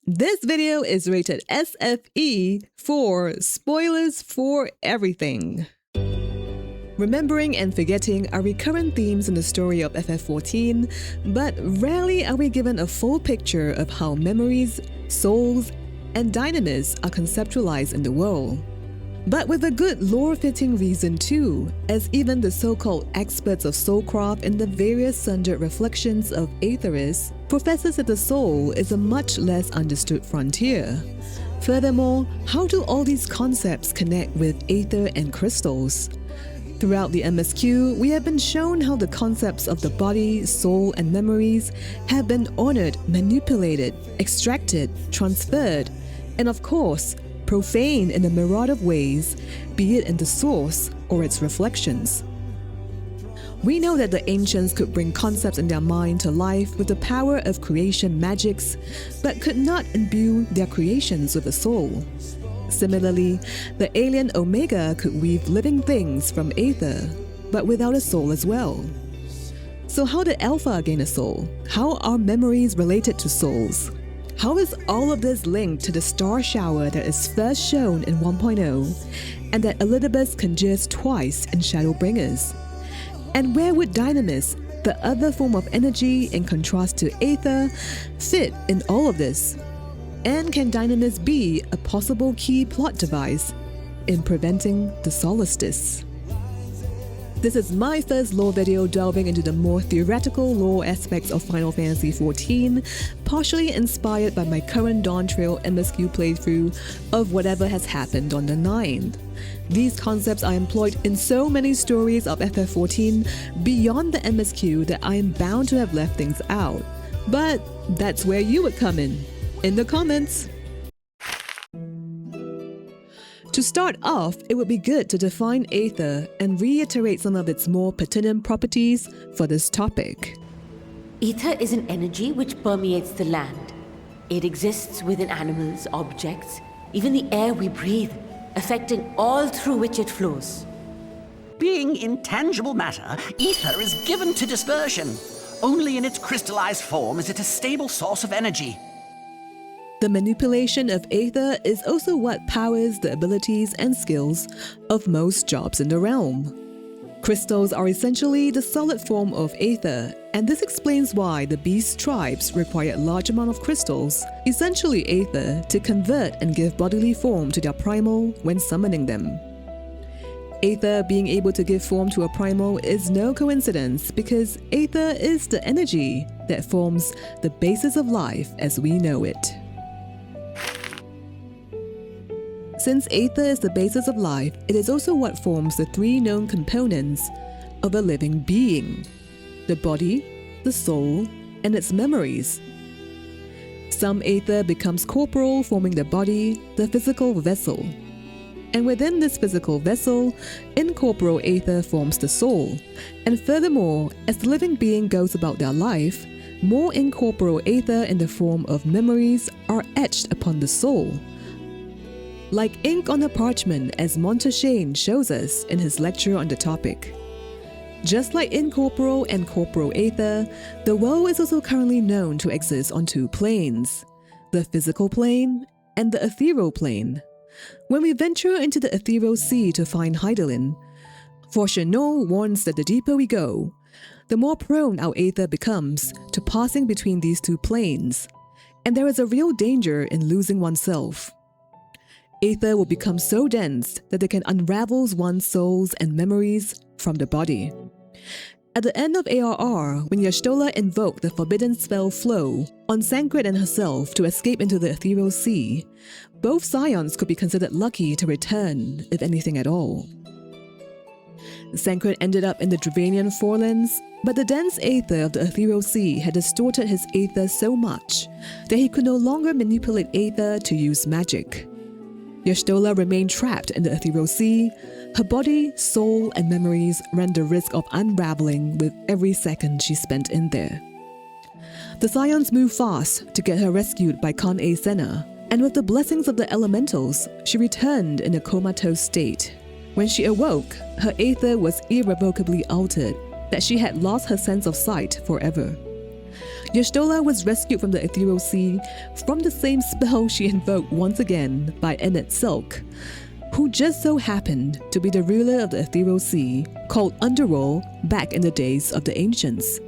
This video is rated SFE for spoilers for everything. Remembering and forgetting are recurrent themes in the story of FF14, but rarely are we given a full picture of how memories, souls, and dynamis are conceptualized in the world. But with a good lore-fitting reason too, as even the so-called experts of soulcraft in the various sundered reflections of Aetheris professes that the soul is a much less understood frontier. Furthermore, how do all these concepts connect with Aether and crystals? Throughout the MSQ, we have been shown how the concepts of the body, soul, and memories have been honored, manipulated, extracted, transferred, and of course, profaned in a myriad of ways, be it in the source or its reflections. We know that the ancients could bring concepts in their mind to life with the power of creation magicks, but could not imbue their creations with a soul. Similarly, the alien Omega could weave living things from Aether, but without a soul as well. So how did Alpha gain a soul? How are memories related to souls? How is all of this linked to the starshower that is first shown in 1.0 and that Elidibus conjures twice in Shadowbringers? And where would Dynamis, the other form of energy in contrast to Aether, fit in all of this? And can Dynamis be a possible key plot device in preventing the Solstice? This is my first lore video delving into the more theoretical lore aspects of Final Fantasy XIV, partially inspired by my current Dawn Trail MSQ playthrough of whatever has happened on the 9th. These concepts are employed in so many stories of FF14 beyond the MSQ that I am bound to have left things out. But that's where you would come in the comments. To start off, it would be good to define Aether and reiterate some of its more pertinent properties for this topic. Aether is an energy which permeates the land. It exists within animals, objects, even the air we breathe, affecting all through which it flows. Being intangible matter, Aether is given to dispersion. Only in its crystallized form is it a stable source of energy. The manipulation of Aether is also what powers the abilities and skills of most jobs in the realm. Crystals are essentially the solid form of Aether, and this explains why the beast tribes require a large amount of crystals, essentially Aether, to convert and give bodily form to their primal when summoning them. Aether being able to give form to a primal is no coincidence because Aether is the energy that forms the basis of life as we know it. Since Aether is the basis of life, it is also what forms the three known components of a living being: the body, the soul, and its memories. Some Aether becomes corporal, forming the body, the physical vessel. And within this physical vessel, incorporeal Aether forms the soul. And furthermore, as the living being goes about their life, more incorporeal Aether in the form of memories are etched upon the soul. Like ink on a parchment, as Montaigne shows us in his lecture on the topic. Just like incorporeal and corporeal Aether, the world is also currently known to exist on two planes, the physical plane and the ethereal plane. When we venture into the ethereal sea to find Hydaelyn, Fortunato warns that the deeper we go, the more prone our Aether becomes to passing between these two planes, and there is a real danger in losing oneself. Aether will become so dense that it can unravel one's souls and memories from the body. At the end of ARR, when Y'shtola invoked the forbidden spell Flow on Sancred and herself to escape into the ethereal sea, both scions could be considered lucky to return, if anything at all. Sancred ended up in the Dravanian Forelands, but the dense Aether of the ethereal sea had distorted his Aether so much that he could no longer manipulate Aether to use magic. Y'shtola remained trapped in the ethereal sea. Her body, soul, and memories ran the risk of unraveling with every second she spent in there. The Scions moved fast to get her rescued by Con A. Senna, and with the blessings of the elementals, she returned in a comatose state. When she awoke, her Aether was irrevocably altered, that she had lost her sense of sight forever. Y'shtola was rescued from the ethereal sea from the same spell she invoked once again by Emet-Selch, who just so happened to be the ruler of the ethereal sea, called Underworld back in the days of the ancients.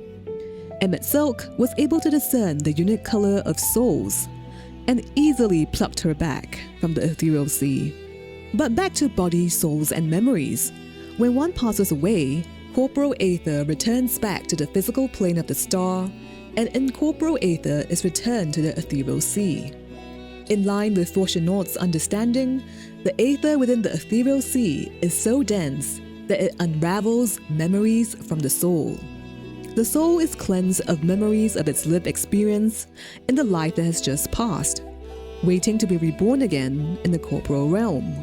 Emet-Selch was able to discern the unique color of souls and easily plucked her back from the ethereal sea. But back to body, souls, and memories. When one passes away, corporal aether returns back to the physical plane of the star, and incorporeal aether is returned to the ethereal sea. In line with Fortunaut's understanding, the aether within the ethereal sea is so dense that it unravels memories from the soul. The soul is cleansed of memories of its lived experience in the life that has just passed, waiting to be reborn again in the corporal realm.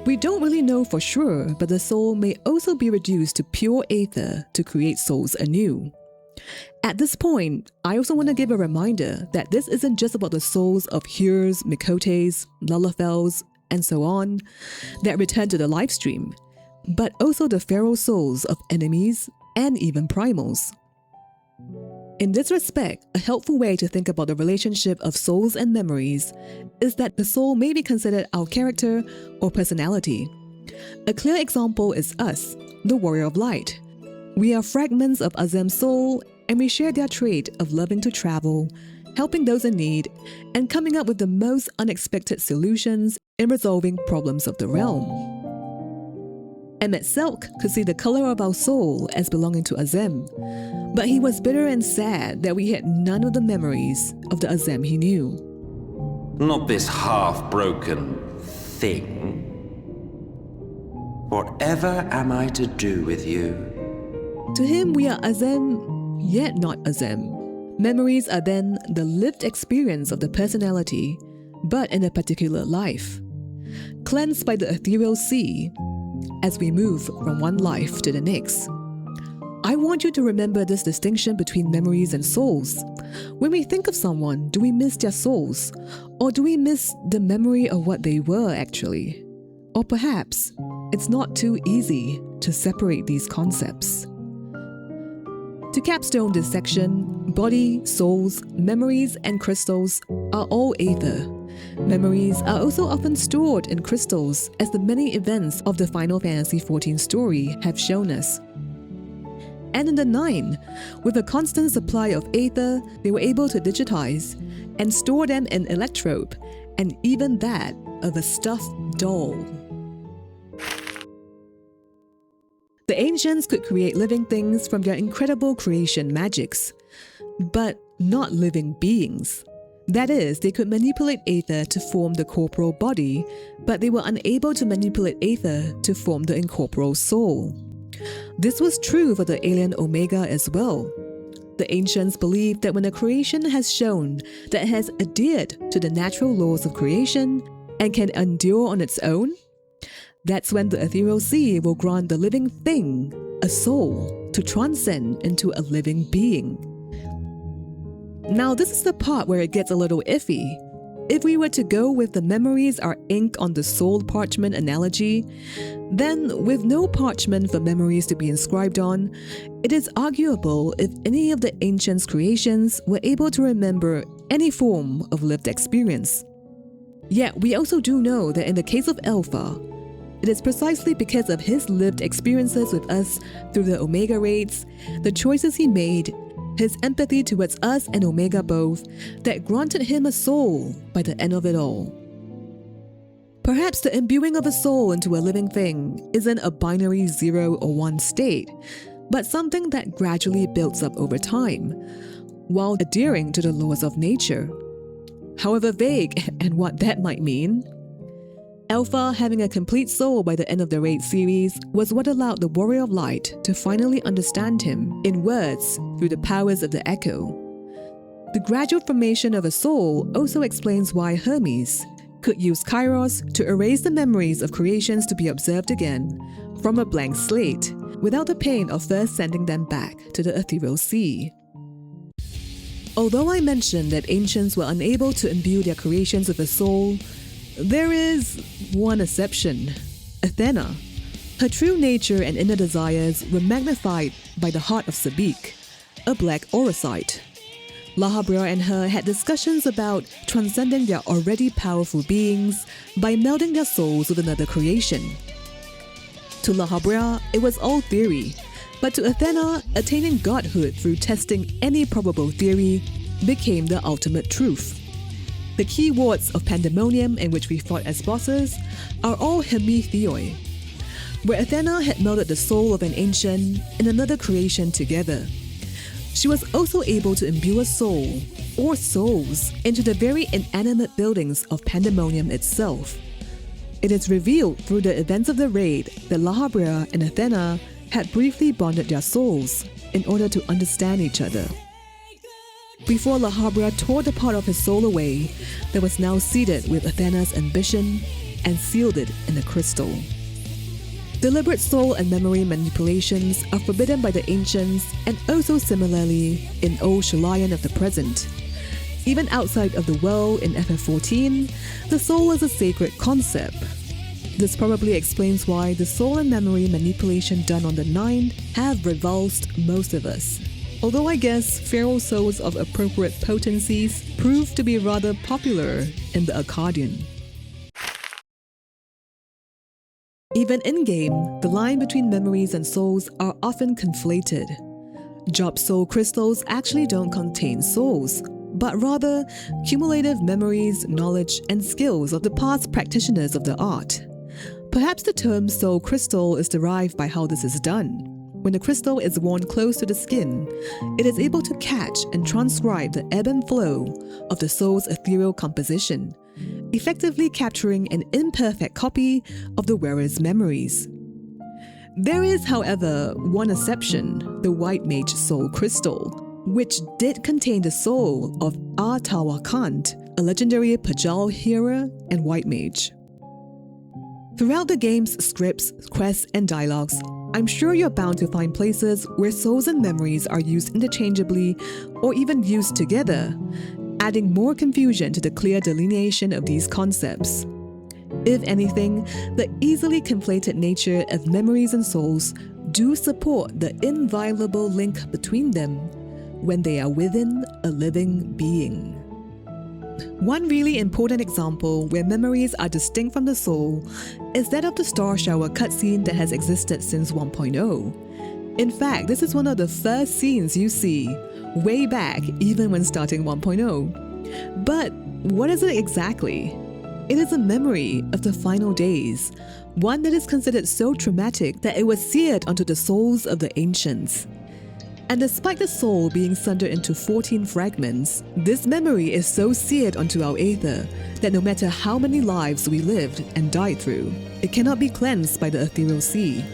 We don't really know for sure, but the soul may also be reduced to pure aether to create souls anew. At this point, I also want to give a reminder that this isn't just about the souls of Hures, Mikotes, Lalafels, and so on that return to the live stream, but also the feral souls of enemies and even primals. In this respect, a helpful way to think about the relationship of souls and memories is that the soul may be considered our character or personality. A clear example is us, the Warrior of Light. We are fragments of Azem's soul, and we share their trait of loving to travel, helping those in need, and coming up with the most unexpected solutions in resolving problems of the realm. Emet-Selch could see the color of our soul as belonging to Azem, but he was bitter and sad that we had none of the memories of the Azem he knew. Not this half-broken thing. Whatever am I to do with you? To him, we are Azem, yet not Azem. Memories are then the lived experience of the personality, but in a particular life. Cleansed by the ethereal sea, as we move from one life to the next. I want you to remember this distinction between memories and souls. When we think of someone, do we miss their souls? Or do we miss the memory of what they were actually? Or perhaps it's not too easy to separate these concepts. To capstone this section, body, souls, memories, and crystals are all aether. Memories are also often stored in crystals, as the many events of the Final Fantasy XIV story have shown us. And in the 9, with a constant supply of aether, they were able to digitize and store them in electrope, and even that of a stuffed doll. The ancients could create living things from their incredible creation magics, but not living beings. That is, they could manipulate aether to form the corporal body, but they were unable to manipulate aether to form the incorporeal soul. This was true for the alien Omega as well. The ancients believed that when a creation has shown that it has adhered to the natural laws of creation and can endure on its own, that's when the ethereal sea will grant the living thing a soul to transcend into a living being. Now, this is the part where it gets a little iffy. If we were to go with the memories are ink on the soul parchment analogy, then with no parchment for memories to be inscribed on, it is arguable if any of the ancients' creations were able to remember any form of lived experience. Yet we also do know that in the case of Alpha, it is precisely because of his lived experiences with us through the Omega raids, the choices he made, his empathy towards us and Omega both, that granted him a soul by the end of it all. Perhaps the imbuing of a soul into a living thing isn't a binary 0 or 1 state, but something that gradually builds up over time, while adhering to the laws of nature. However vague and what that might mean, Alpha having a complete soul by the end of the raid series was what allowed the Warrior of Light to finally understand him in words through the powers of the Echo. The gradual formation of a soul also explains why Hermes could use Kairos to erase the memories of creations to be observed again from a blank slate, without the pain of first sending them back to the ethereal sea. Although I mentioned that ancients were unable to imbue their creations with a soul, there is one exception: Athena. Her true nature and inner desires were magnified by the heart of Sabik, a black orocyte. Lahabrea and her had discussions about transcending their already powerful beings by melding their souls with another creation. To Lahabrea, it was all theory, but to Athena, attaining godhood through testing any probable theory became the ultimate truth. The key words of Pandemonium in which we fought as bosses are all hemitheoi, where Athena had melded the soul of an ancient and another creation together. She was also able to imbue a soul, or souls, into the very inanimate buildings of Pandemonium itself. It is revealed through the events of the raid that Lahabrea and Athena had briefly bonded their souls in order to understand each other. Before Lahabrea tore the part of his soul away that was now seated with Athena's ambition and sealed it in a crystal. Deliberate soul and memory manipulations are forbidden by the ancients and also similarly in old Shalayan of the present. Even outside of the world in FF14, the soul is a sacred concept. This probably explains why the soul and memory manipulation done on the Nine have revulsed most of us. Although I guess feral souls of appropriate potencies prove to be rather popular in the Akkadian. Even in-game, the line between memories and souls are often conflated. Job soul crystals actually don't contain souls, but rather cumulative memories, knowledge, and skills of the past practitioners of the art. Perhaps the term soul crystal is derived by how this is done. When the crystal is worn close to the skin, it is able to catch and transcribe the ebb and flow of the soul's ethereal composition, effectively capturing an imperfect copy of the wearer's memories. There is, however, one exception, the White Mage Soul Crystal, which did contain the soul of Tawakant, a legendary Pajal hero and White Mage. Throughout the game's scripts, quests, and dialogues, I'm sure you're bound to find places where souls and memories are used interchangeably or even used together, adding more confusion to the clear delineation of these concepts. If anything, the easily conflated nature of memories and souls do support the inviolable link between them when they are within a living being. One really important example where memories are distinct from the soul is that of the starshower cutscene that has existed since 1.0. In fact, this is one of the first scenes you see, way back even when starting 1.0. But what is it exactly? It is a memory of the final days, one that is considered so traumatic that it was seared onto the souls of the ancients. And despite the soul being sundered into 14 fragments, this memory is so seared onto our Aether that no matter how many lives we lived and died through, it cannot be cleansed by the ethereal sea.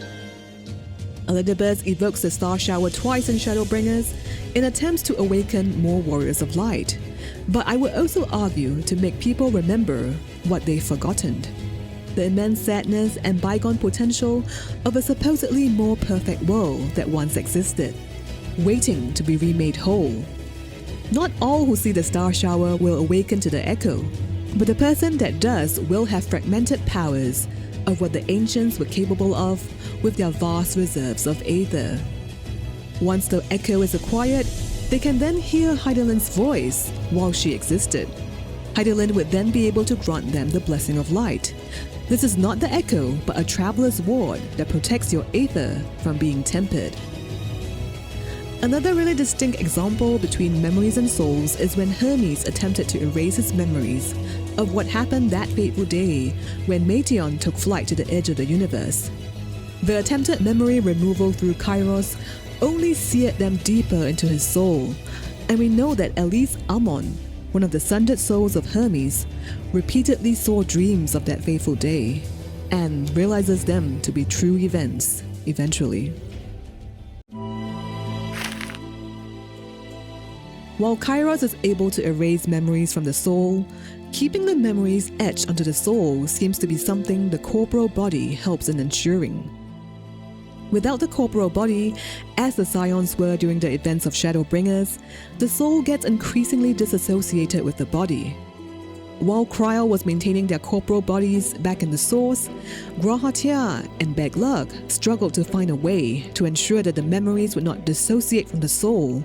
Elidibus evokes the star shower twice in Shadowbringers in attempts to awaken more warriors of light, but I would also argue to make people remember what they've forgotten. The immense sadness and bygone potential of a supposedly more perfect world that once existed, waiting to be remade whole. Not all who see the star shower will awaken to the echo, but the person that does will have fragmented powers of what the ancients were capable of with their vast reserves of Aether. Once the echo is acquired, they can then hear Hydaelyn's voice while she existed. Hydaelyn would then be able to grant them the blessing of light. This is not the echo, but a traveler's ward that protects your Aether from being tempered. Another really distinct example between memories and souls is when Hermes attempted to erase his memories of what happened that fateful day when Meteon took flight to the edge of the universe. The attempted memory removal through Kairos only seared them deeper into his soul, and we know that at least Ammon, one of the sundered souls of Hermes, repeatedly saw dreams of that fateful day, and realizes them to be true events eventually. While Kairos is able to erase memories from the soul, keeping the memories etched onto the soul seems to be something the corporal body helps in ensuring. Without the corporal body, as the Scions were during the events of Shadowbringers, the soul gets increasingly disassociated with the body. While Cryo was maintaining their corporal bodies back in the source, Grahatia and Beglug struggled to find a way to ensure that the memories would not dissociate from the soul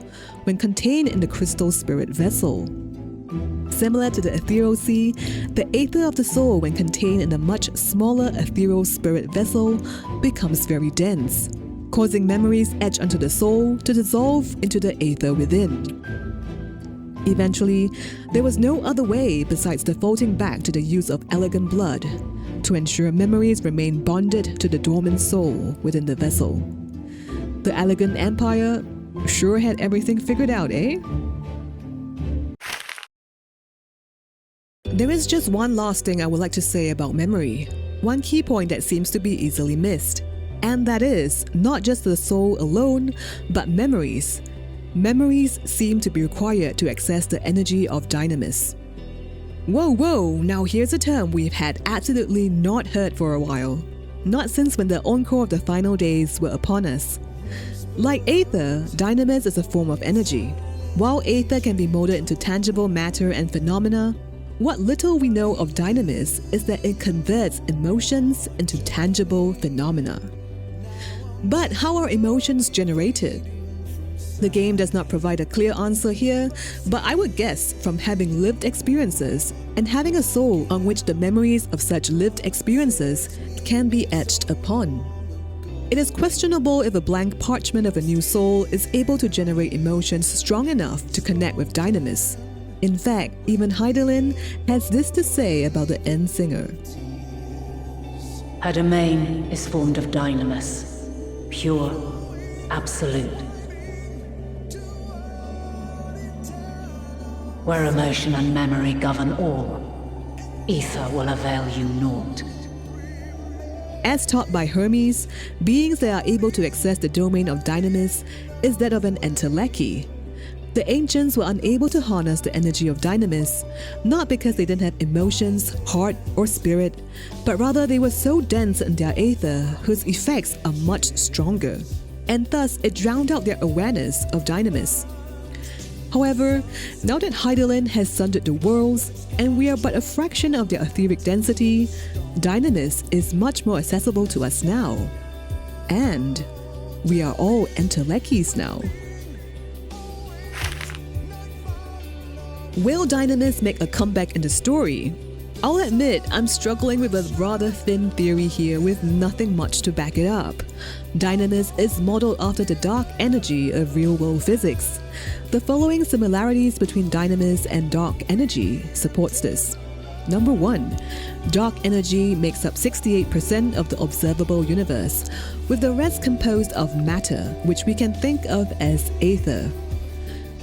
when contained in the crystal spirit vessel. Similar to the ethereal sea, the aether of the soul when contained in a much smaller ethereal spirit vessel becomes very dense, causing memories etched onto the soul to dissolve into the aether within. Eventually, there was no other way besides defaulting back to the use of elegant blood to ensure memories remain bonded to the dormant soul within the vessel. The elegant empire sure had everything figured out, eh? There is just one last thing I would like to say about memory. One key point that seems to be easily missed. And that is, not just the soul alone, but memories. Memories seem to be required to access the energy of Dynamis. Whoa, now here's a term we've had absolutely not heard for a while. Not since when the encore of the final days were upon us. Like Aether, Dynamis is a form of energy. While Aether can be molded into tangible matter and phenomena, what little we know of Dynamis is that it converts emotions into tangible phenomena. But how are emotions generated? The game does not provide a clear answer here, but I would guess from having lived experiences and having a soul on which the memories of such lived experiences can be etched upon. It is questionable if a blank parchment of a new soul is able to generate emotions strong enough to connect with Dynamis. In fact, even Hydaelyn has this to say about the Endsinger. Her domain is formed of Dynamis, pure, absolute. Where emotion and memory govern all, Aether will avail you naught. As taught by Hermes, beings that are able to access the domain of Dynamis is that of an Entelechy. The ancients were unable to harness the energy of Dynamis, not because they didn't have emotions, heart, or spirit, but rather they were so dense in their aether whose effects are much stronger, and thus it drowned out their awareness of Dynamis. However, now that Hydaelyn has sundered the worlds, and we are but a fraction of their etheric density, Dynamis is much more accessible to us now. And we are all Entelechies now. Will Dynamis make a comeback in the story? I'll admit I'm struggling with a rather thin theory here with nothing much to back it up. Dynamis is modeled after the dark energy of real-world physics. The following similarities between Dynamis and dark energy supports this. Number 1. Dark energy makes up 68% of the observable universe, with the rest composed of matter, which we can think of as aether.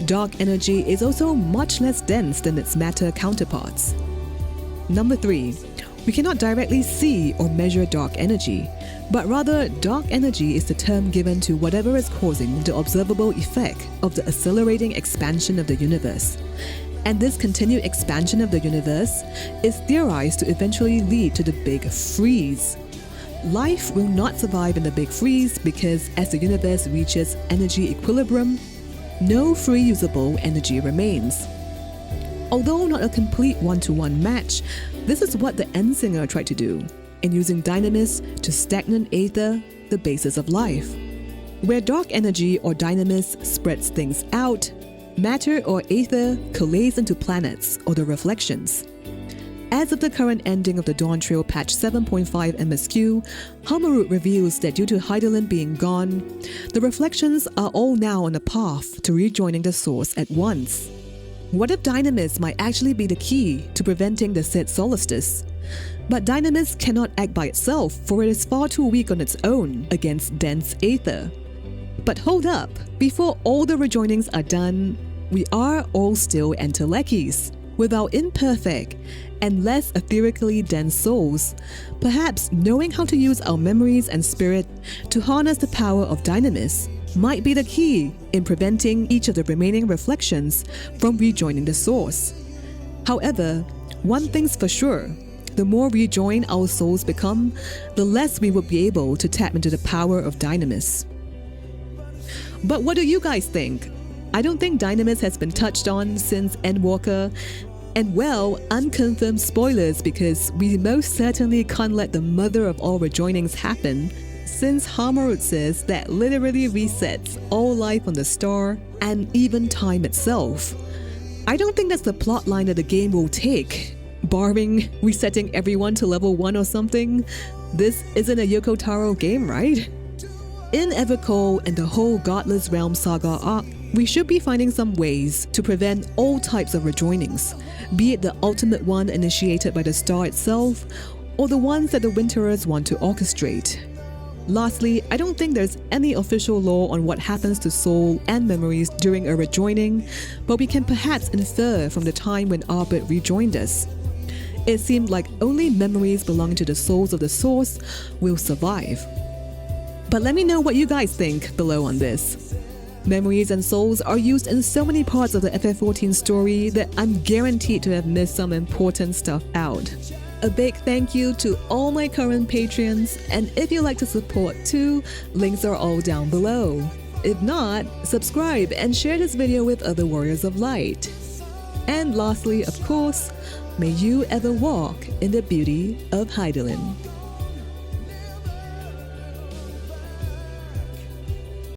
Dark energy is also much less dense than its matter counterparts. Number 3. We cannot directly see or measure dark energy, but rather dark energy is the term given to whatever is causing the observable effect of the accelerating expansion of the universe. And this continued expansion of the universe is theorized to eventually lead to the Big Freeze. Life will not survive in the Big Freeze because as the universe reaches energy equilibrium, no free usable energy remains. Although not a complete one-to-one match, this is what the Endsinger tried to do in using Dynamis to stagnant aether, the basis of life. Where dark energy or Dynamis spreads things out, matter or aether collates into planets or the reflections. As of the current ending of the Dawn Trail patch 7.5 MSQ, Hamarut reveals that due to Hydaelyn being gone, the reflections are all now on a path to rejoining the source at once. What if Dynamis might actually be the key to preventing the said Solstice? But Dynamis cannot act by itself, for it is far too weak on its own against dense aether. But hold up, before all the rejoinings are done, we are all still Entelechies, with our imperfect and less etherically dense souls. Perhaps knowing how to use our memories and spirit to harness the power of Dynamis might be the key in preventing each of the remaining reflections from rejoining the source. However, one thing's for sure, the more rejoined our souls become, the less we will be able to tap into the power of Dynamis. But what do you guys think? I don't think Dynamis has been touched on since Endwalker, And well, unconfirmed spoilers because we most certainly can't let the mother of all rejoinings happen, since Hamarut says that literally resets all life on the star and even time itself. I don't think that's the plotline that the game will take, barring resetting everyone to level 1 or something. This isn't a Yoko Taro game, right? In Evercold and the whole Godless Realm saga arc, we should be finding some ways to prevent all types of rejoinings, be it the ultimate one initiated by the star itself, or the ones that the Winterers want to orchestrate. Lastly, I don't think there's any official law on what happens to soul and memories during a rejoining, but we can perhaps infer from the time when Arbit rejoined us. It seemed like only memories belonging to the souls of the source will survive. But let me know what you guys think below on this. Memories and souls are used in so many parts of the FF14 story that I'm guaranteed to have missed some important stuff out. A big thank you to all my current patrons, and if you'd like to support too, links are all down below. If not, subscribe and share this video with other Warriors of Light. And lastly, of course, may you ever walk in the beauty of Hydaelyn.